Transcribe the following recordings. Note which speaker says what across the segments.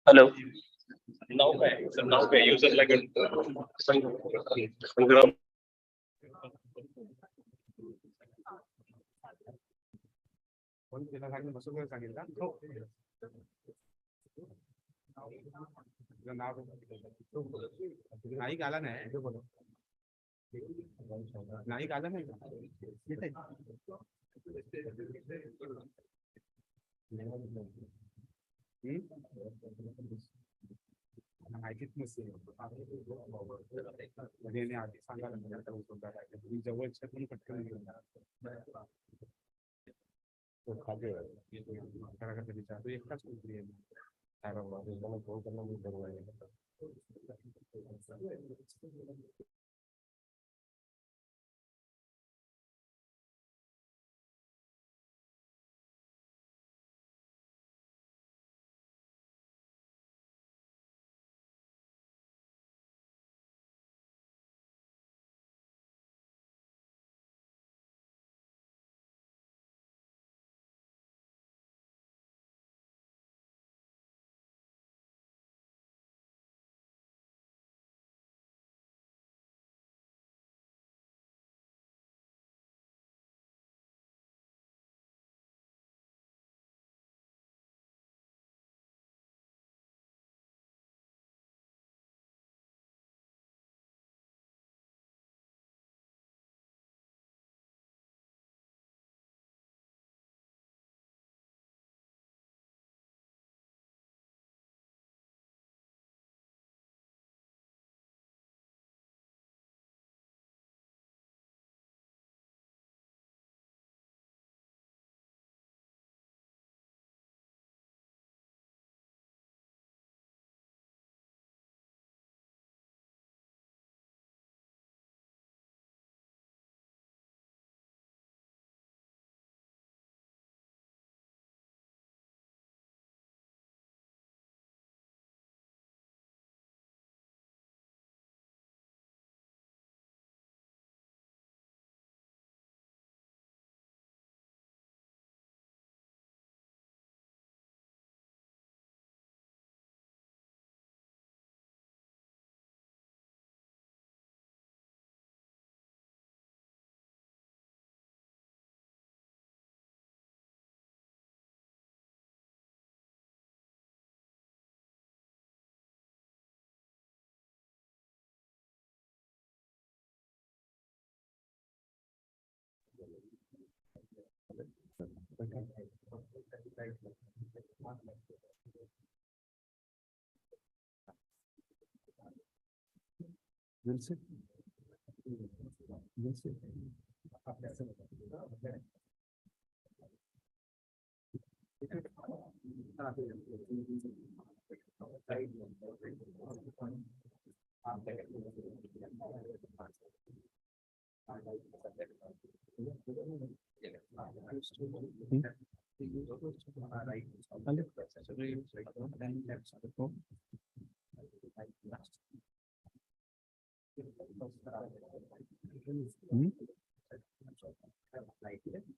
Speaker 1: Hello. Now, user like a Sangram.
Speaker 2: नाही आला नाही नाही आला नाही माहितीच नसेल आधी सांगायला तुम्ही जवळच्या पण पटकन विचारतो एकटाच कुठली फोन करणं मी बरोबर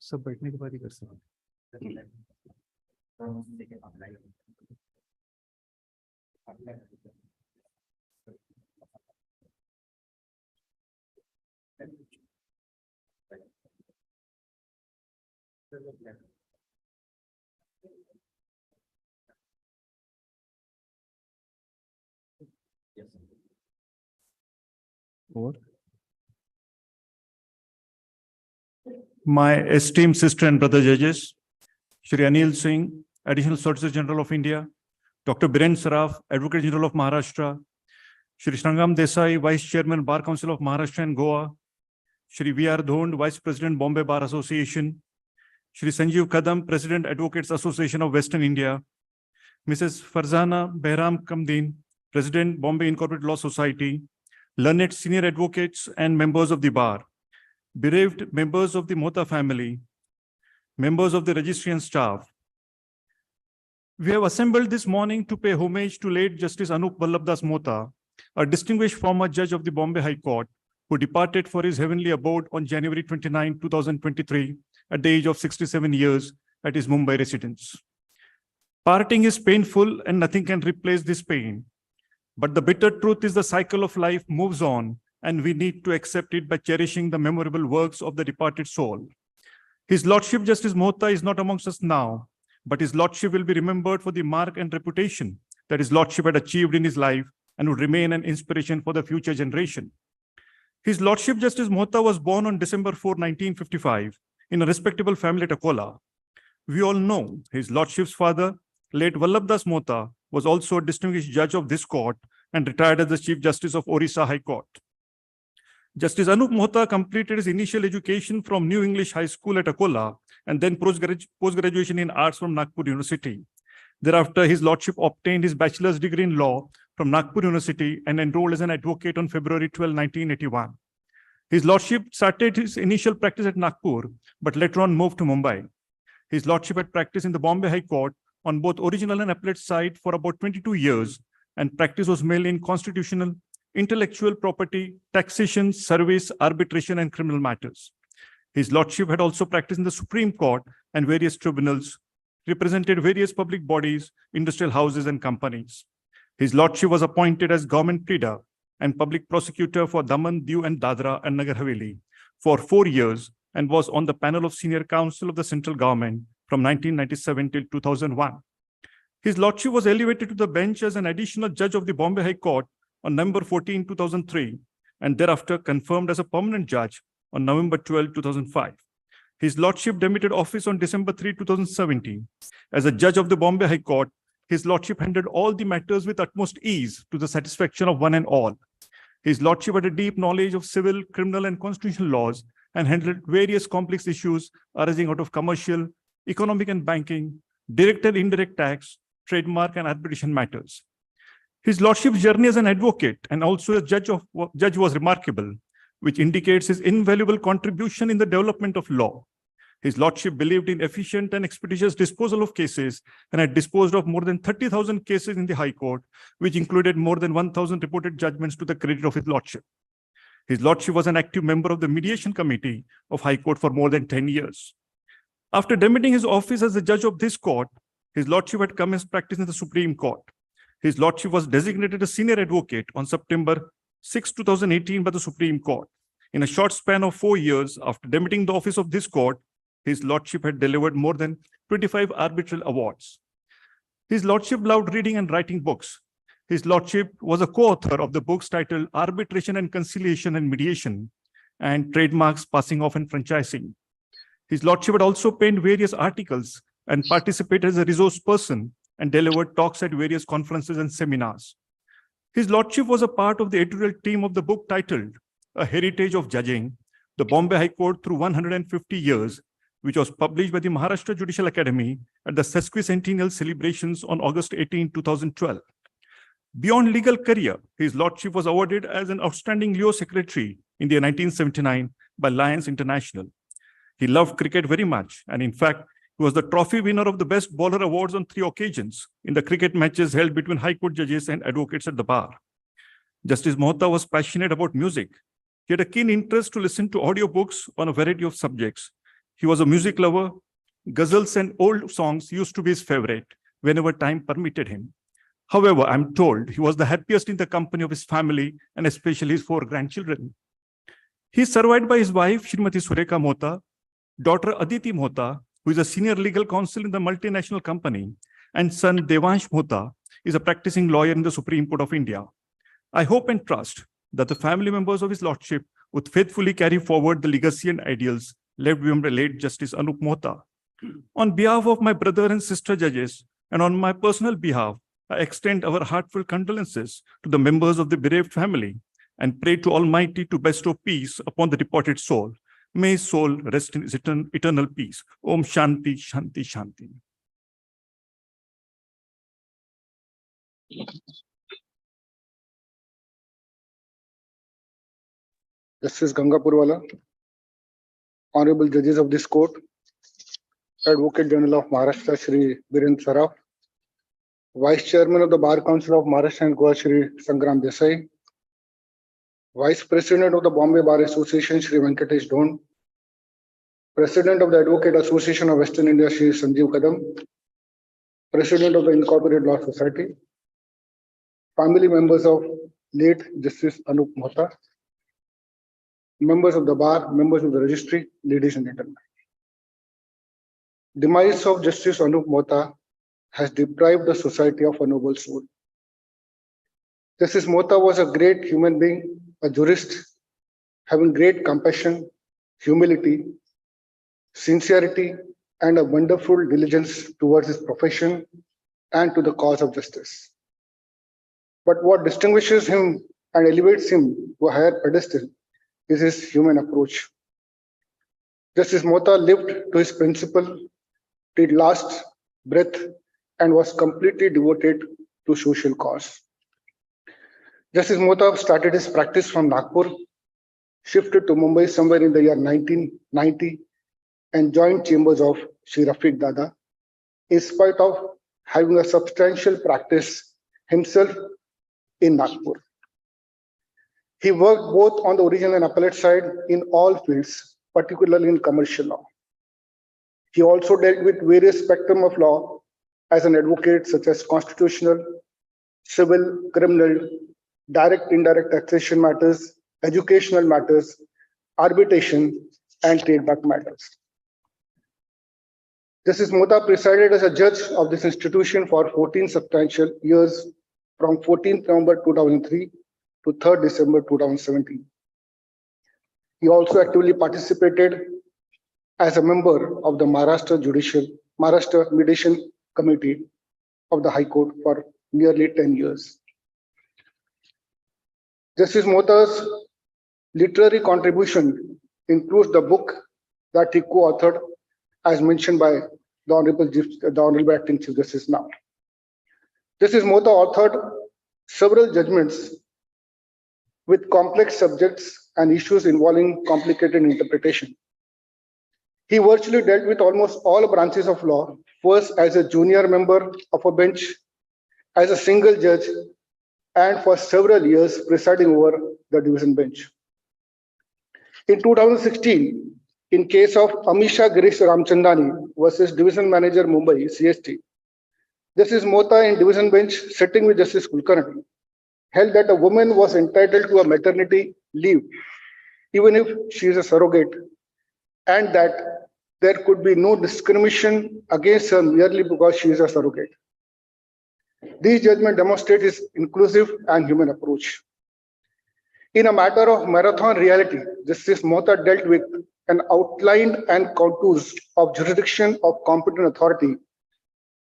Speaker 2: सब बैठने के बाद ही कर सकते
Speaker 3: और my esteemed sister and brother judges, Shri Anil Singh, Additional Solicitor General of India, Dr. Biren Saraf, Advocate General of Maharashtra, Shri Sangam Desai, Vice Chairman, Bar Council of Maharashtra and Goa, Shri V.R. Dhond, Vice President, Bombay Bar Association, Shri Sanjeev Kadam, President, Advocates Association of Western India, Mrs. Farzana Behram Kamdeen, President, Bombay Incorporated Law Society, learned senior advocates and members of the bar, bereaved members of the Mohta family, members of the registry and staff, We have assembled this morning to pay homage to late Justice Anoop Mohta, a distinguished former judge of the Bombay High Court, who departed for his heavenly abode on January 29, 2023, at the age of 67 years at his Mumbai residence. Parting is painful and nothing can replace this pain. But the bitter truth is the cycle of life moves on and we need to accept it by cherishing the memorable works of the departed soul. His Lordship Justice Mohta is not amongst us now, but his Lordship will be remembered for the mark and reputation that his Lordship had achieved in his life and would remain an inspiration for the future generation. His Lordship Justice Mohta was born on December 4, 1955, in a respectable family at Akola. We all know his Lordship's father, late Vallabhdas Mohta, was also a distinguished judge of this court and retired as the Chief Justice of Orissa High Court. Justice Anoop Mohta completed his initial education from New English High School at Akola and then post-graduation in arts from Nagpur University. Thereafter, his Lordship obtained his bachelor's degree in law from Nagpur University and enrolled as an advocate on February 12, 1981. His Lordship started his initial practice at Nagpur, but later on moved to Mumbai. His Lordship had practiced in the Bombay High Court on both original and appellate side for about 22 years, and practice was mainly in constitutional, intellectual property, taxation, service, arbitration, and criminal matters. His Lordship had also practiced in the Supreme Court and various tribunals, represented various public bodies, industrial houses, and companies. His Lordship was appointed as government pleader and public prosecutor for Daman, Diu, and Dadra and Nagar Haveli for 4 years and was on the panel of Senior Counsel of the Central Government from 1997 till 2001. His Lordship was elevated to the bench as an additional judge of the Bombay High Court on November 14, 2003, and thereafter confirmed as a permanent judge on November 12, 2005. His Lordship demitted office on December 3, 2017. As a judge of the Bombay High Court, his Lordship handled all the matters with utmost ease to the satisfaction of one and all. His Lordship had a deep knowledge of civil, criminal, and constitutional laws and handled various complex issues arising out of commercial, economic and banking, direct and indirect tax, trademark, and arbitration matters. His Lordship's journey as an advocate and also as judge was remarkable, which indicates his invaluable contribution in the development of law. His Lordship believed in efficient and expeditious disposal of cases and had disposed of more than 30,000 cases in the High Court, which included more than 1,000 reported judgments to the credit of his Lordship. His Lordship was an active member of the Mediation Committee of High Court for more than 10 years. After demitting his office as the judge of this court, his Lordship had commenced practice in the Supreme Court. His Lordship was designated a senior advocate on September 6, 2018 by the Supreme Court. In a short span of 4 years after demitting the office of this court, his Lordship had delivered more than 25 arbitral awards. His Lordship loved reading and writing books. His Lordship was a co-author of the books titled Arbitration and Conciliation and Mediation and Trademarks, Passing Off and Franchising. His Lordship had also penned various articles and participated as a resource person and delivered talks at various conferences and seminars. His Lordship was a part of the editorial team of the book titled A Heritage of Judging, the Bombay High Court Through 150 Years, which was published by the Maharashtra Judicial Academy at the sesquicentennial celebrations on August 18, 2012. Beyond legal career, his Lordship was awarded as an outstanding Leo Secretary in the year 1979 by Lions International. He loved cricket very much, and in fact, he was the trophy winner of the Best Bowler Awards on 3 occasions in the cricket matches held between High Court judges and advocates at the bar. Justice Mohta was passionate about music. He had a keen interest to listen to audiobooks on a variety of subjects. He was a music lover. Ghazals and old songs used to be his favorite whenever time permitted him. However, I'm told he was the happiest in the company of his family and especially his 4 grandchildren. He is survived by his wife, Srimati Surekha Mohta, daughter Aditi Mohta, who is a senior legal counsel in the multinational company, and son Devansh Mohta is a practicing lawyer in the Supreme Court of India. I hope and trust that the family members of his Lordship would faithfully carry forward the legacy and ideals left behind by late Justice Anoop Mohta. On behalf of my brother and sister judges, and on my personal behalf, I extend our heartfelt condolences to the members of the bereaved family and pray to Almighty to bestow peace upon the departed soul. May his soul rest in eternal peace. Om Shanti, Shanti, Shanti.
Speaker 4: Justice Gangapurwala, Honorable Judges of this Court, Advocate General of Maharashtra, Shri Birendra Saraf, Vice Chairman of the Bar Council of Maharashtra and Goa, Shri Sangram Desai, Vice President of the Bombay Bar Association, Shri Venkatesh Don, President of the Advocate Association of Western India, Shri Sanjeev Kadam, President of the Incorporated Law Society, family members of late Justice Anoop Mohta, members of the bar, members of the registry, ladies and gentlemen. Demise of Justice Anoop Mohta has deprived the society of a noble soul. Justice Mohta was a great human being, a jurist, having great compassion, humility, sincerity, and a wonderful diligence towards his profession and to the cause of justice. But what distinguishes him and elevates him to a higher pedestal is his human approach. Justice Mohta lived to his principle, till last breath, and was completely devoted to social cause. Justice Mohta started his practice from Nagpur, shifted to Mumbai somewhere in the year 1990, and joined chambers of Shri Rafiq Dada, in spite of having a substantial practice himself in Nagpur. He worked both on the original and appellate side in all fields, particularly in commercial law. He also dealt with various spectrum of law as an advocate, such as constitutional, civil, criminal, direct, indirect taxation matters, educational matters, arbitration, and trademark matters. Justice Mohta presided as a judge of this institution for 14 substantial years, from 14th November 2003 to 3rd December 2017. He also actively participated as a member of the Maharashtra Mediation Committee of the High Court for nearly 10 years. Justice Mohta's literary contribution includes the book that he co-authored, as mentioned by the Honorable Acting Chief Justice now. Justice Mohta authored several judgments with complex subjects and issues involving complicated interpretation. He virtually dealt with almost all branches of law, first as a junior member of a bench, as a single judge, and for several years presiding over the division bench. In 2016, in case of Amisha Girish Ramchandani versus Division Manager Mumbai, CST, Justice Mohta in division bench, sitting with Justice Kulkarni, held that a woman was entitled to a maternity leave, even if she is a surrogate, and that there could be no discrimination against her merely because she is a surrogate. These judgments demonstrate his inclusive and human approach. In a matter of marathon reality, Justice Mohta dealt with an outlined and contours of jurisdiction of competent authority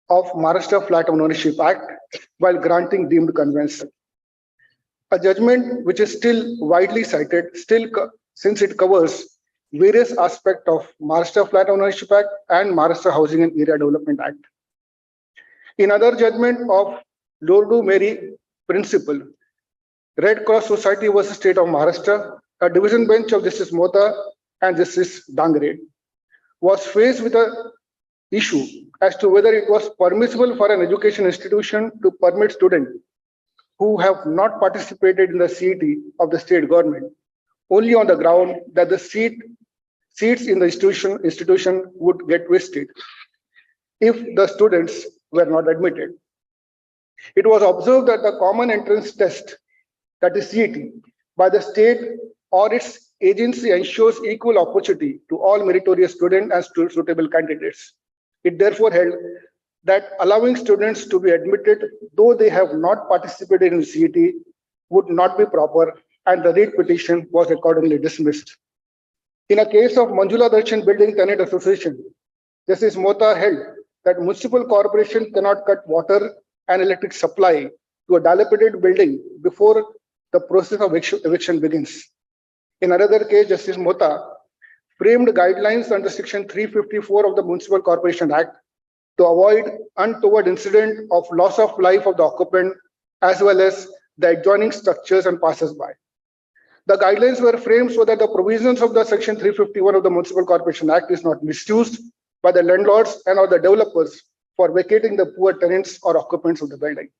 Speaker 4: of Maharashtra Flat Ownership Act while granting deemed convention. A judgment which is still widely cited, since it covers various aspects of Maharashtra Flat Ownership Act and Maharashtra Housing and Area Development Act. In other judgment of Lordu Mary Principle, Red Cross Society versus State of Maharashtra, a division bench of Justice Mohta and Justice Dangre was faced with an issue as to whether it was permissible for an education institution to permit students who have not participated in the CET of the state government only on the ground that the seats in the institution would get wasted if the students were not admitted. It was observed that the common entrance test, that is CET, by the state or its agency ensures equal opportunity to all meritorious students and suitable candidates. It therefore held that allowing students to be admitted, though they have not participated in CET, would not be proper, and the writ petition was accordingly dismissed. In a case of Manjula Darshan Building Tenant Association, Justice Mohta held that municipal corporation cannot cut water and electric supply to a dilapidated building before the process of eviction begins. In another case, Justice Mohta framed guidelines under Section 354 of the Municipal Corporation Act to avoid untoward incident of loss of life of the occupant as well as the adjoining structures and passers-by. The guidelines were framed so that the provisions of the Section 351 of the Municipal Corporation Act is not misused by the landlords and or the developers for vacating the poor tenants or occupants of the building.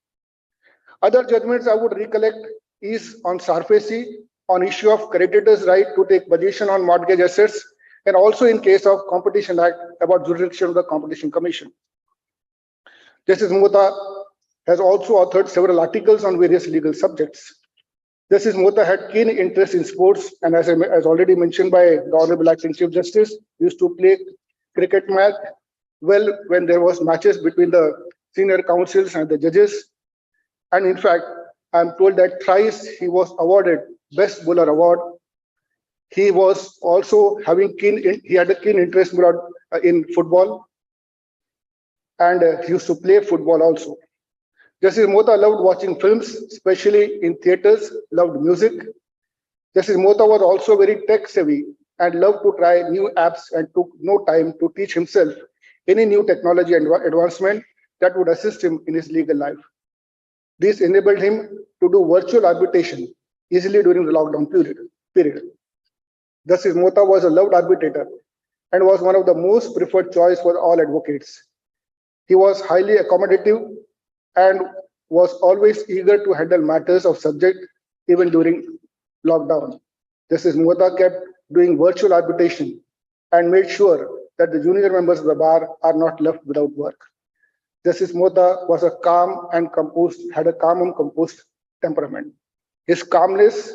Speaker 4: Other judgments I would recollect is on SARFACI, on issue of creditors' right to take possession on mortgage assets, and also in case of Competition Act about jurisdiction of the Competition Commission. Justice Mohta has also authored several articles on various legal subjects. Justice Mohta had keen interest in sports, and as already mentioned by the Honorable Acting Chief Justice, used to play cricket match well when there was matches between the senior counsels and the judges. And in fact, I'm told that thrice he was awarded Best Bowler Award. He was also he had a keen interest in football, and he used to play football also. Justice Mohta loved watching films, especially in theaters, loved music. Justice Mohta was also very tech savvy and loved to try new apps and took no time to teach himself any new technology and advancement that would assist him in his legal life. This enabled him to do virtual arbitration easily during the lockdown period. Justice Mohta was a loved arbitrator and was one of the most preferred choice for all advocates. He was highly accommodative and was always eager to handle matters of subject even during lockdown. Justice Mohta kept doing virtual arbitration and made sure that the junior members of the bar are not left without work. Justice Mohta was had a calm and composed temperament. His calmness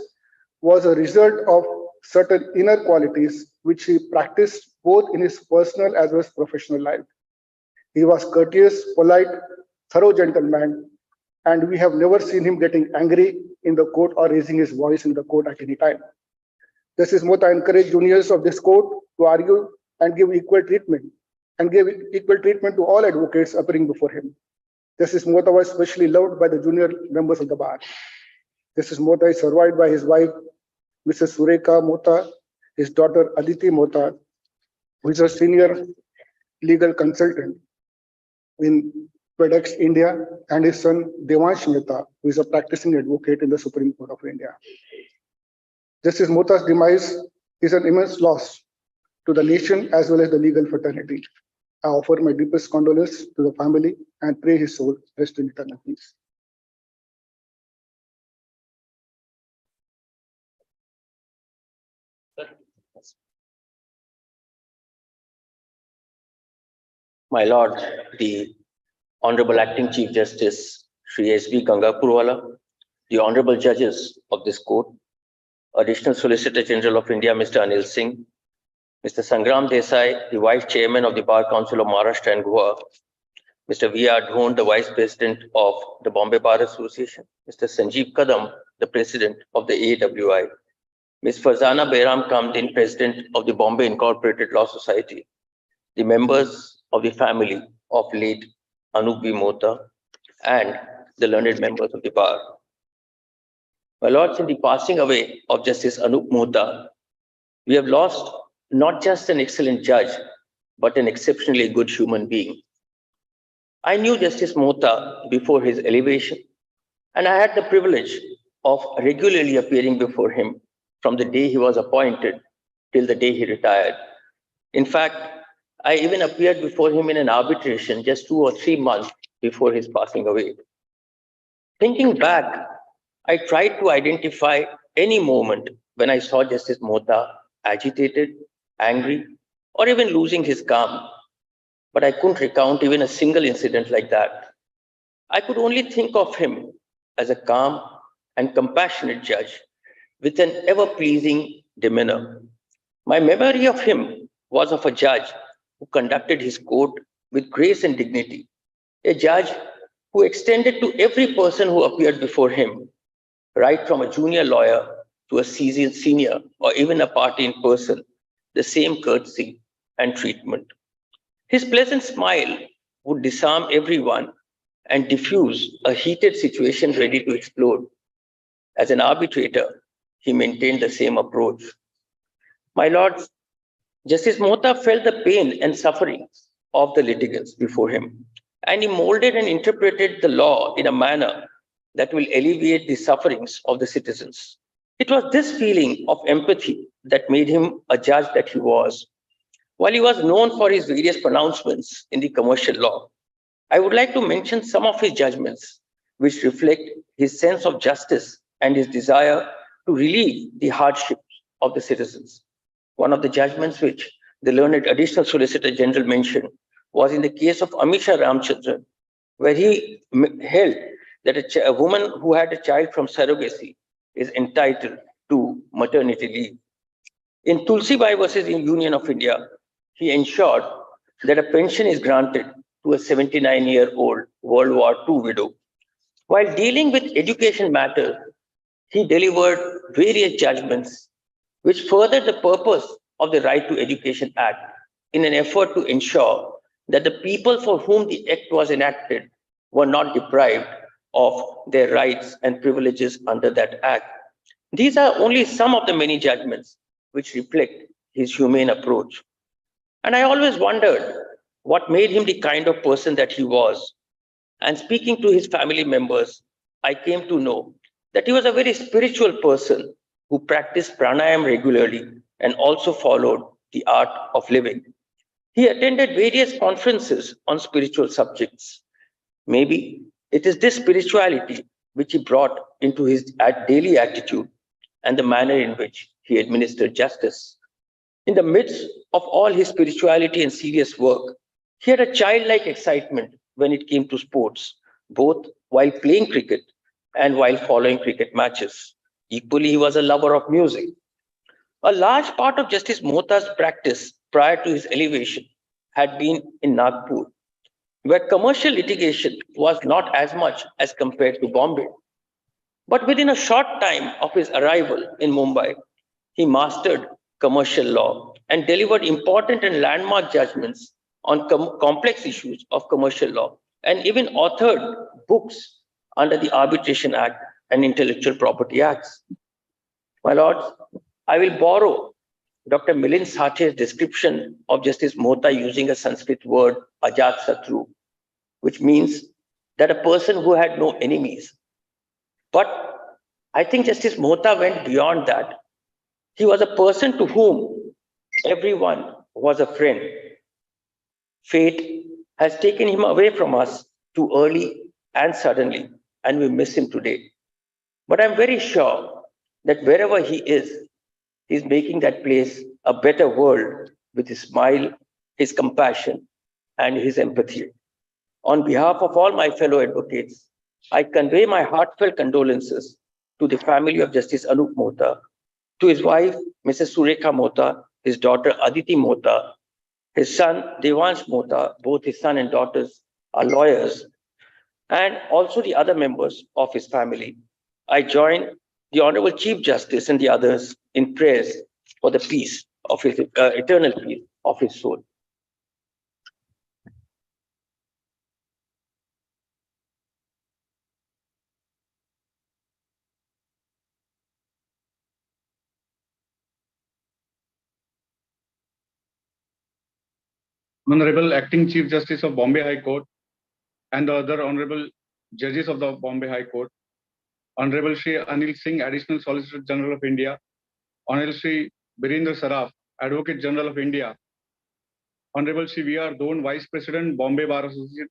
Speaker 4: was a result of certain inner qualities which he practiced both in his personal as well as professional life. He was courteous, polite, thorough gentleman, and we have never seen him getting angry in the court or raising his voice in the court at any time. Justice Mohta encouraged juniors of this court to argue and give equal treatment, to all advocates appearing before him. Justice Mohta was especially loved by the junior members of the bar. Justice Mohta is survived by his wife, Mrs. Sureka Mohta, his daughter Aditi Mohta, who is a senior legal consultant in FedEx India, and his son Devansh Mehta, who is a practicing advocate in the Supreme Court of India. Justice Mohta's demise is an immense loss to the nation as well as the legal fraternity. I offer my deepest condolences to the family and pray his soul rest in eternal peace.
Speaker 1: My Lord, the Honorable Acting Chief Justice Shri S.B. Gangapurwala, the Honorable Judges of this court, Additional Solicitor General of India, Mr. Anil Singh, Mr. Sangram Desai, the Vice Chairman of the Bar Council of Maharashtra and Goa, Mr. V.R. Dhon, the Vice President of the Bombay Bar Association, Mr. Sanjeev Kadam, the President of the AWI, Ms. Farzana Behram Kamdin, President of the Bombay Incorporated Law Society, the members of the family of late Anoop Mohta, and the learned members of the bar. My Lords, in the passing away of Justice Anoop Mohta, we have lost not just an excellent judge, but an exceptionally good human being. I knew Justice Mohta before his elevation, and I had the privilege of regularly appearing before him from the day he was appointed till the day he retired. In fact, I even appeared before him in an arbitration just 2 or 3 months before his passing away. Thinking back, I tried to identify any moment when I saw Justice Mohta agitated, angry, or even losing his calm, but I couldn't recount even a single incident like that. I could only think of him as a calm and compassionate judge with an ever-pleasing demeanor. My memory of him was of a judge who conducted his court with grace and dignity, a judge who extended to every person who appeared before him, right from a junior lawyer to a seasoned senior or even a party in person, the same courtesy and treatment. His pleasant smile would disarm everyone and diffuse a heated situation ready to explode. As an arbitrator, he maintained the same approach. My Lords, Justice Mohta felt the pain and suffering of the litigants before him, and he molded and interpreted the law in a manner that will alleviate the sufferings of the citizens. It was this feeling of empathy that made him a judge that he was. While he was known for his various pronouncements in the commercial law, I would like to mention some of his judgments, which reflect his sense of justice and his desire to relieve the hardships of the citizens. One of the judgments which the learned Additional Solicitor General mentioned was in the case of Amisha Ramchandran, where he held that a woman who had a child from surrogacy is entitled to maternity leave. In Tulsibai versus the Union of India, he ensured that a pension is granted to a 79-year-old World War II widow. While dealing with education matters, he delivered various judgments which furthered the purpose of the Right to Education Act in an effort to ensure that the people for whom the act was enacted were not deprived of their rights and privileges under that act. These are only some of the many judgments which reflect his humane approach. And I always wondered what made him the kind of person that he was. And speaking to his family members, I came to know that he was a very spiritual person who practiced pranayam regularly and also followed the art of living. He attended various conferences on spiritual subjects. Maybe it is this spirituality which he brought into his daily attitude and the manner in which he administered justice. In the midst of all his spirituality and serious work, he had a childlike excitement when it came to sports, both while playing cricket and while following cricket matches. Equally, he was a lover of music. A large part of Justice Mohta's practice prior to his elevation had been in Nagpur, where commercial litigation was not as much as compared to Bombay. But within a short time of his arrival in Mumbai, he mastered commercial law and delivered important and landmark judgments on complex issues of commercial law and even authored books under the Arbitration Act and Intellectual Property Acts. My lords, I will borrow Dr. Milind Sathe's description of Justice Mohta using a Sanskrit word, Ajat Satru, which means that a person who had no enemies. But I think Justice Mohta went beyond that. He was a person to whom everyone was a friend. Fate has taken him away from us too early and suddenly, and we miss him today. But I'm very sure that wherever he is, he's making that place a better world with his smile, his compassion, and his empathy. On behalf of all my fellow advocates, I convey my heartfelt condolences to the family of Justice Anoop Mohta, to his wife, Mrs. Surekha Mohta, his daughter Aditi Mohta, his son Devansh Mohta, both his son and daughters are lawyers, and also the other members of his family. I join the Honorable Chief Justice and the others in prayers for the peace of his eternal peace of his soul.
Speaker 5: Honorable Acting Chief Justice of Bombay High Court and the other Honorable Judges of the Bombay High Court, Honorable Shri Anil Singh, Additional Solicitor General of India, Honorable Shri Birendra Saraf, Advocate General of India, Honorable Shri V.R. Don, Vice President, Bombay Bar Association,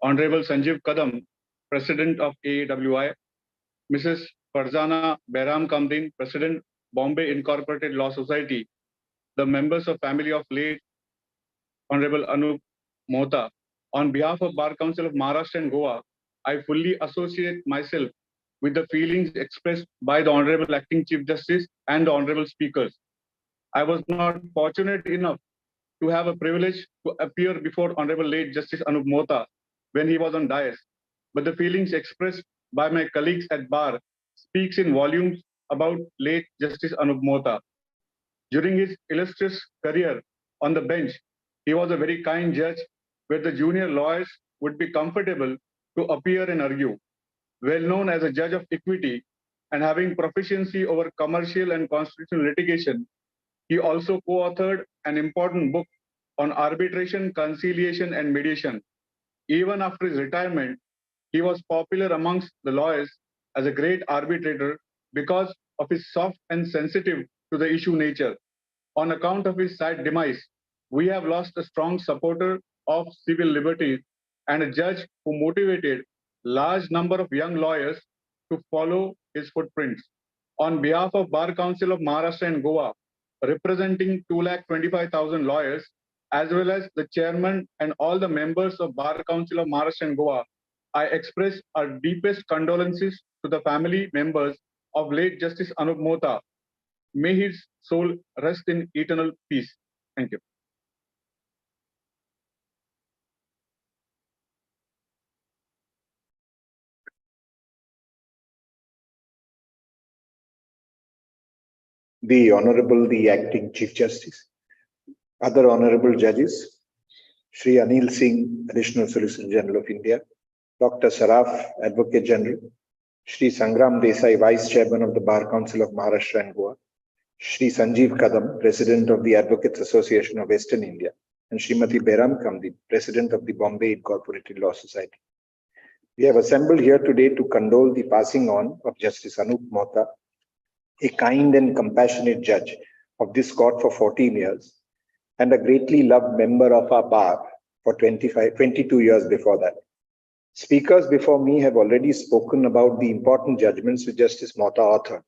Speaker 5: Honorable Sanjeev Kadam, President of AAWI, Mrs. Farzana Behram Kamdin, President, Bombay Incorporated Law Society, the members of family of late Honorable Anoop Mohta. On behalf of Bar Council of Maharashtra and Goa, I fully associate myself with the feelings expressed by the Honorable Acting Chief Justice and the Honorable Speakers. I was not fortunate enough to have a privilege to appear before Honorable late Justice Anoop Mohta when he was on dais, but the feelings expressed by my colleagues at Bar speaks in volumes about late Justice Anoop Mohta. During his illustrious career on the bench, he was a very kind judge where the junior lawyers would be comfortable to appear and argue. Well known as a judge of equity and having proficiency over commercial and constitutional litigation, he also co-authored an important book on arbitration, conciliation, and mediation. Even after his retirement, he was popular amongst the lawyers as a great arbitrator because of his soft and sensitive to the issue nature. On account of his sad demise, we have lost a strong supporter of civil liberties and a judge who motivated large number of young lawyers to follow his footprints. On behalf of Bar Council of Maharashtra and Goa, representing 225,000 lawyers, as well as the chairman and all the members of Bar Council of Maharashtra and Goa, I express our deepest condolences to the family members of late Justice Anoop Mohta. May his soul rest in eternal peace. Thank you.
Speaker 6: The Honorable, the Acting Chief Justice, other Honorable Judges, Shri Anil Singh, Additional Solicitor General of India, Dr. Saraf, Advocate General, Shri Sangram Desai, Vice Chairman of the Bar Council of Maharashtra and Goa, Shri Sanjeev Kadam, President of the Advocates Association of Western India, and Srimati Behram Kamdi, President of the Bombay Incorporated Law Society. We have assembled here today to condole the passing on of Justice Anoop Mohta, a kind and compassionate judge of this court for 14 years, and a greatly loved member of our bar for 22 years before that. Speakers before me have already spoken about the important judgments which Justice Mohta authored,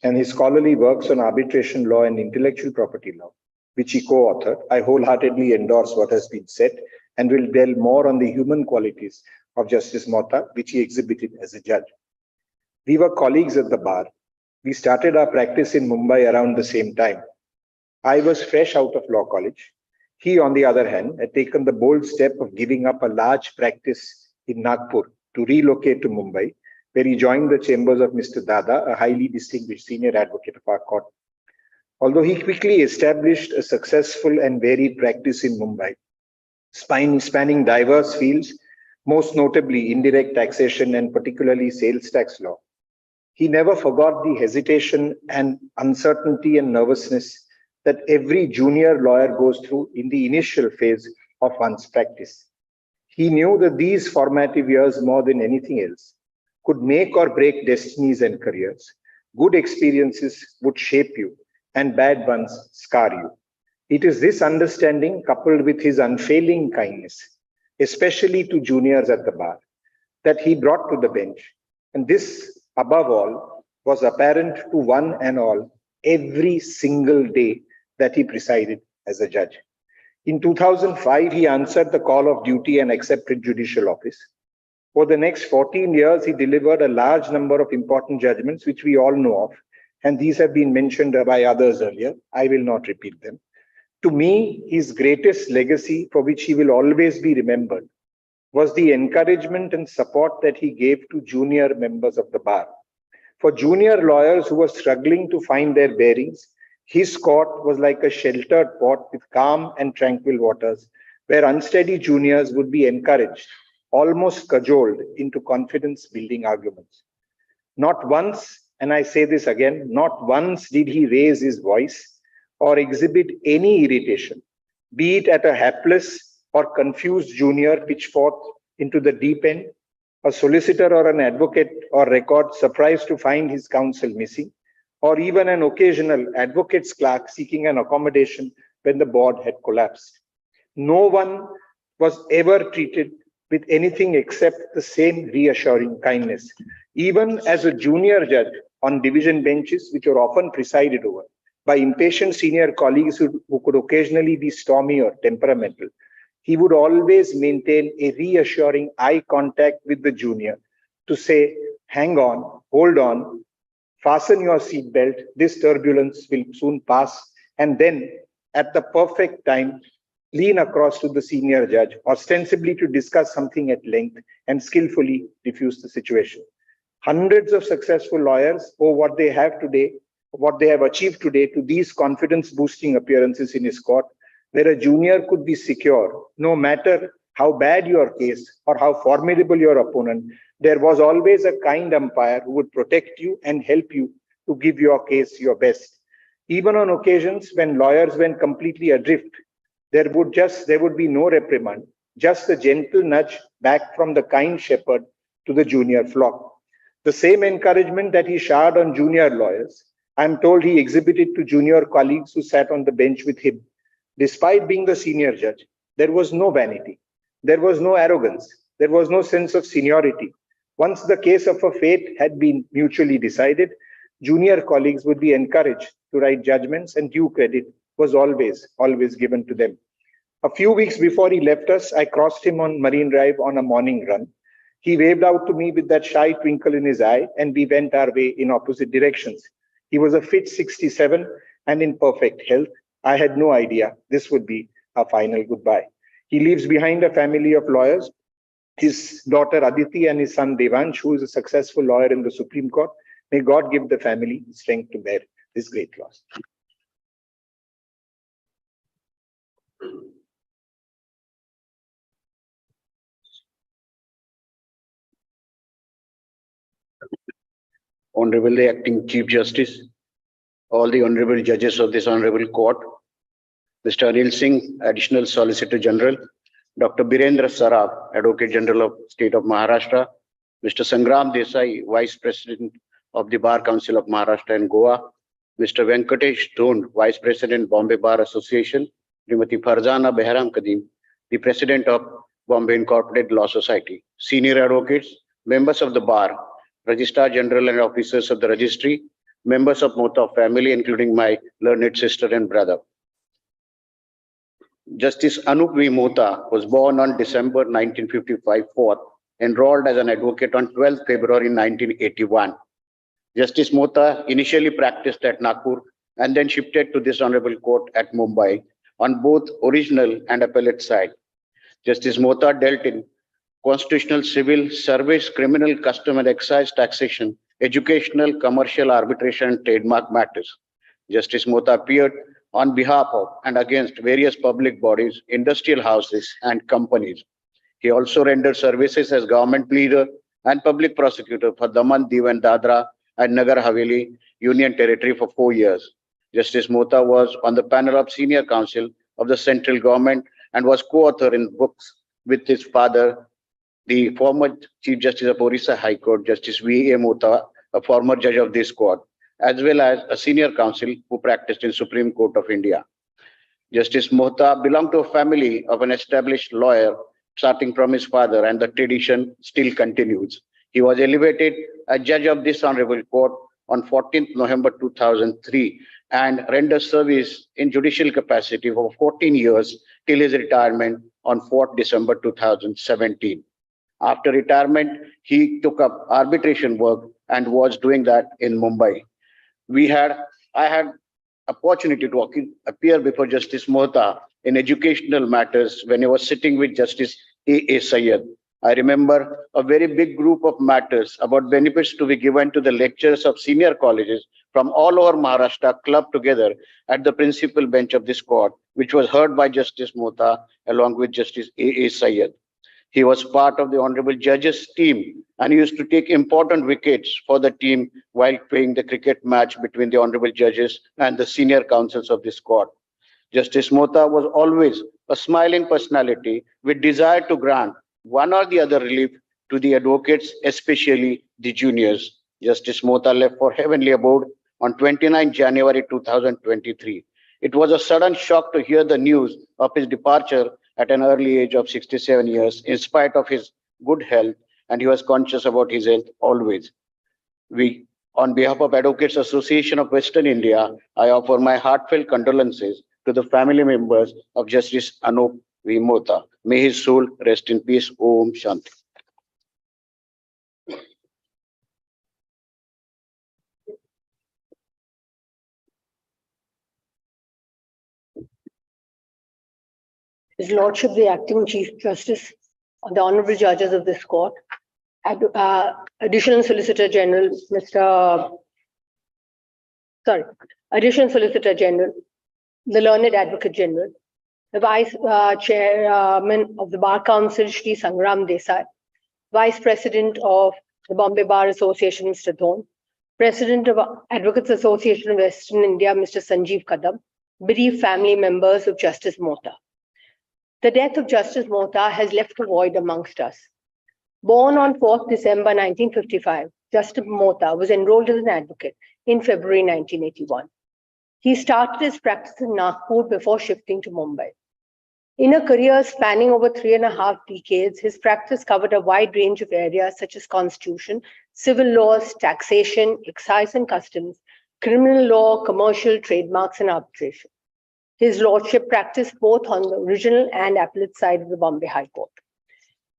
Speaker 6: and his scholarly works on arbitration law and intellectual property law, which he co-authored. I wholeheartedly endorse what has been said and will delve more on the human qualities of Justice Mohta, which he exhibited as a judge. We were colleagues at the bar. We started our practice in Mumbai around the same time. I was fresh out of law college. He, on the other hand, had taken the bold step of giving up a large practice in Nagpur to relocate to Mumbai, where he joined the chambers of Mr. Dada, a highly distinguished senior advocate of our court. Although he quickly established a successful and varied practice in Mumbai, spanning diverse fields, most notably indirect taxation and particularly sales tax law, he never forgot the hesitation and uncertainty and nervousness that every junior lawyer goes through in the initial phase of one's practice. He knew that these formative years, more than anything else, could make or break destinies and careers. Good experiences would shape you, and bad ones scar you. It is this understanding, coupled with his unfailing kindness, especially to juniors at the bar, that he brought to the bench. And this, above all, was apparent to one and all every single day that he presided as a judge. In 2005, he answered the call of duty and accepted judicial office. For the next 14 years, he delivered a large number of important judgments, which we all know of, and these have been mentioned by others earlier. I will not repeat them. To me, his greatest legacy, for which he will always be remembered, was the encouragement and support that he gave to junior members of the bar. For junior lawyers who were struggling to find their bearings, his court was like a sheltered port with calm and tranquil waters, where unsteady juniors would be encouraged, almost cajoled into confidence-building arguments. Not once, and I say this again, not once did he raise his voice or exhibit any irritation, be it at a hapless or confused junior pitched forth into the deep end, a solicitor or an advocate or record surprised to find his counsel missing, or even an occasional advocate's clerk seeking an accommodation when the board had collapsed. No one was ever treated with anything except the same reassuring kindness. Even as a junior judge on division benches, which were often presided over by impatient senior colleagues who could occasionally be stormy or temperamental, he would always maintain a reassuring eye contact with the junior to say, hang on, hold on, fasten your seatbelt, this turbulence will soon pass, and then at the perfect time, lean across to the senior judge, ostensibly to discuss something at length and skillfully diffuse the situation. Hundreds of successful lawyers owe what they have today, what they have achieved today, to these confidence-boosting appearances in his court, where a junior could be secure, no matter how bad your case or how formidable your opponent. There was always a kind umpire who would protect you and help you to give your case your best. Even on occasions when lawyers went completely adrift, there would be no reprimand, just a gentle nudge back from the kind shepherd to the junior flock. The same encouragement that he showered on junior lawyers, I am told he exhibited to junior colleagues who sat on the bench with him. Despite being the senior judge, there was no vanity. There was no arrogance. There was no sense of seniority. Once the case of a fate had been mutually decided, junior colleagues would be encouraged to write judgments, and due credit was always given to them. A few weeks before he left us, I crossed him on Marine Drive on a morning run. He waved out to me with that shy twinkle in his eye, and we went our way in opposite directions. He was a fit 67 and in perfect health. I had no idea this would be our final goodbye. He leaves behind a family of lawyers, his daughter Aditi and his son Devansh, who is a successful lawyer in the Supreme Court. May God give the family strength to bear this great loss.
Speaker 7: Honorable the Acting Chief Justice, all the honorable judges of this honorable court, Mr. Anil Singh, Additional Solicitor General, Dr. Birendra Saraf, Advocate General of State of Maharashtra, Mr. Sangram Desai, Vice President of the Bar Council of Maharashtra and Goa, Mr. Venkatesh Dhond, Vice President, Bombay Bar Association, Srimati Farzana Behram Kadim, the President of Bombay Incorporated Law Society, senior advocates, members of the bar, Registrar General and officers of the registry, members of Mohta family, including my learned sister and brother. Justice Anoop Mohta was born on December 1955, 4th, enrolled as an advocate on 12th February 1981. Justice Mohta initially practiced at Nagpur and then shifted to this honorable court at Mumbai on both original and appellate side. Justice Mohta dealt in constitutional, civil, service, criminal, custom and excise taxation, educational, commercial, arbitration, and trademark matters. Justice Mohta appeared on behalf of and against various public bodies, industrial houses, and companies. He also rendered services as government pleader and public prosecutor for Daman, Diu, and Dadra and Nagar Haveli Union Territory for 4 years. Justice Mohta was on the panel of senior counsel of the central government and was co-author in books with his father, the former Chief Justice of Orissa High Court, Justice V.A. Mohta, a former judge of this court, as well as a senior counsel who practiced in Supreme Court of India. Justice Mohta belonged to a family of an established lawyer, starting from his father, and the tradition still continues. He was elevated a judge of this honorable court on 14th November 2003 and rendered service in judicial capacity for 14 years till his retirement on 4th December 2017. After retirement, he took up arbitration work and was doing that in Mumbai. I had opportunity to appear before Justice Mohta in educational matters when he was sitting with Justice A.A. Syed. I remember a very big group of matters about benefits to be given to the lecturers of senior colleges from all over Maharashtra clubbed together at the principal bench of this court, which was heard by Justice Mohta along with Justice A.A. Syed. He was part of the honorable judges team and used to take important wickets for the team while playing the cricket match between the honorable judges and the senior counsels of this court. Justice Mohta was always a smiling personality with desire to grant one or the other relief to the advocates, especially the juniors. Justice Mohta left for heavenly abode on 29 January 2023. It was a sudden shock to hear the news of his departure at an early age of 67 years, in spite of his good health, and he was conscious about his health always. On behalf of Advocates Association of Western India, I offer my heartfelt condolences to the family members of Justice Anoop Mohta. May his soul rest in peace. Om Shanti.
Speaker 8: His Lordship, the Acting Chief Justice, the Honorable Judges of this court, Additional Solicitor General, Additional Solicitor General, the Learned Advocate General, the Vice Chairman of the Bar Council, Shri Sangram Desai, Vice President of the Bombay Bar Association, Mr. Dhond, President of Advocates Association of Western India, Mr. Sanjeev Kadam, bereaved family members of Justice Mohta. The death of Justice Mohta has left a void amongst us. Born on 4th December 1955, Justice Mohta was enrolled as an advocate in February 1981. He started his practice in Nagpur before shifting to Mumbai. In a career spanning over 3.5 decades, his practice covered a wide range of areas such as constitution, civil laws, taxation, excise and customs, criminal law, commercial, trademarks, and arbitration. His lordship practiced both on the original and appellate side of the Bombay High Court.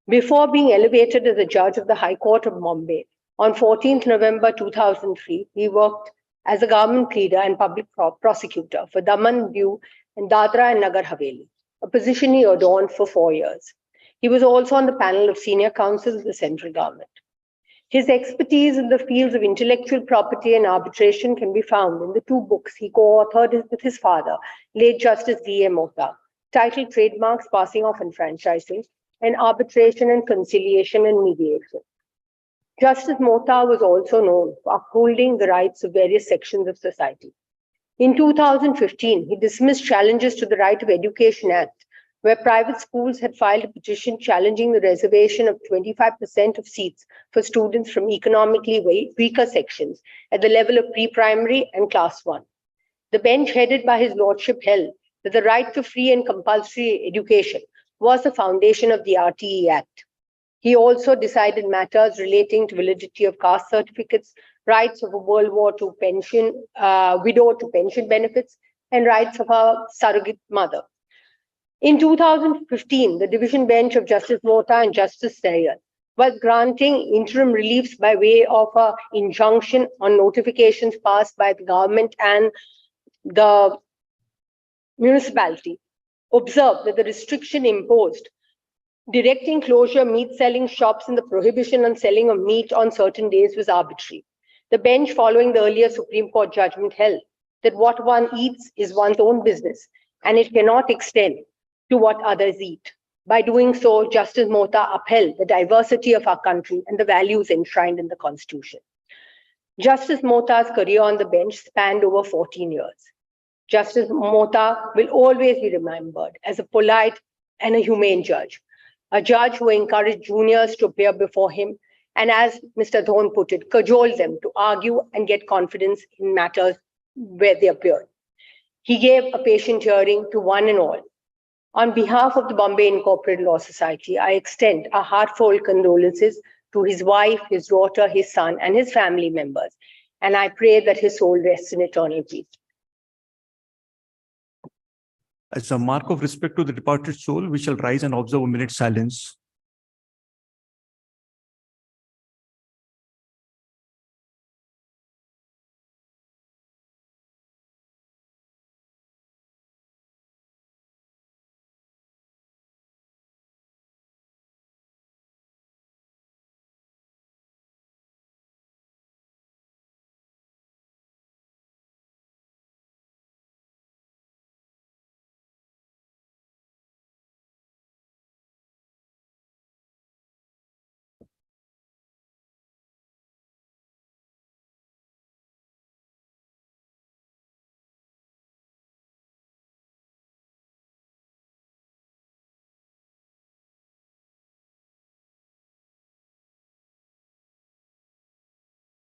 Speaker 8: Before being elevated as a judge of the High Court of Bombay, on 14th November 2003, he worked as a government pleader and public prosecutor for Daman, Diu, and Dadra and Nagar Haveli, a position he adorned for 4 years. He was also on the panel of senior counsel of the central government. His expertise in the fields of intellectual property and arbitration can be found in the 2 books he co-authored with his father, late Justice D.A. Mohta, titled Trademarks, Passing Off and Franchising, and Arbitration and Conciliation and Mediation. Justice Mohta was also known for upholding the rights of various sections of society. In 2015, he dismissed challenges to the Right of Education Act, where private schools had filed a petition challenging the reservation of 25% of seats for students from economically weaker sections at the level of pre-primary and class 1. The bench headed by his lordship held that the right to free and compulsory education was the foundation of the RTE Act. He also decided matters relating to validity of caste certificates, rights of a World War II pension, widow to pension benefits, and rights of a surrogate mother. In 2015, the division bench of Justice Mohta and Justice Sayar was granting interim reliefs by way of an injunction on notifications passed by the government and the municipality. Observed that the restriction imposed directing closure meat selling shops and the prohibition on selling of meat on certain days was arbitrary. The bench, following the earlier Supreme Court judgment, held that what one eats is one's own business and it cannot extend to what others eat. By doing so, Justice Mohta upheld the diversity of our country and the values enshrined in the Constitution. Justice Mohta's career on the bench spanned over 14 years. Justice Mohta will always be remembered as a polite and a humane judge, a judge who encouraged juniors to appear before him and, as Mr. Dhon put it, cajoled them to argue and get confidence in matters where they appeared. He gave a patient hearing to one and all. On behalf of the Bombay Incorporated Law Society, I extend our heartfelt condolences to his wife, his daughter, his son, and his family members, and I pray that his soul rests in eternal peace.
Speaker 3: As a mark of respect to the departed soul, we shall rise and observe a minute's silence.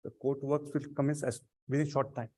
Speaker 3: The court work will commence within a short time.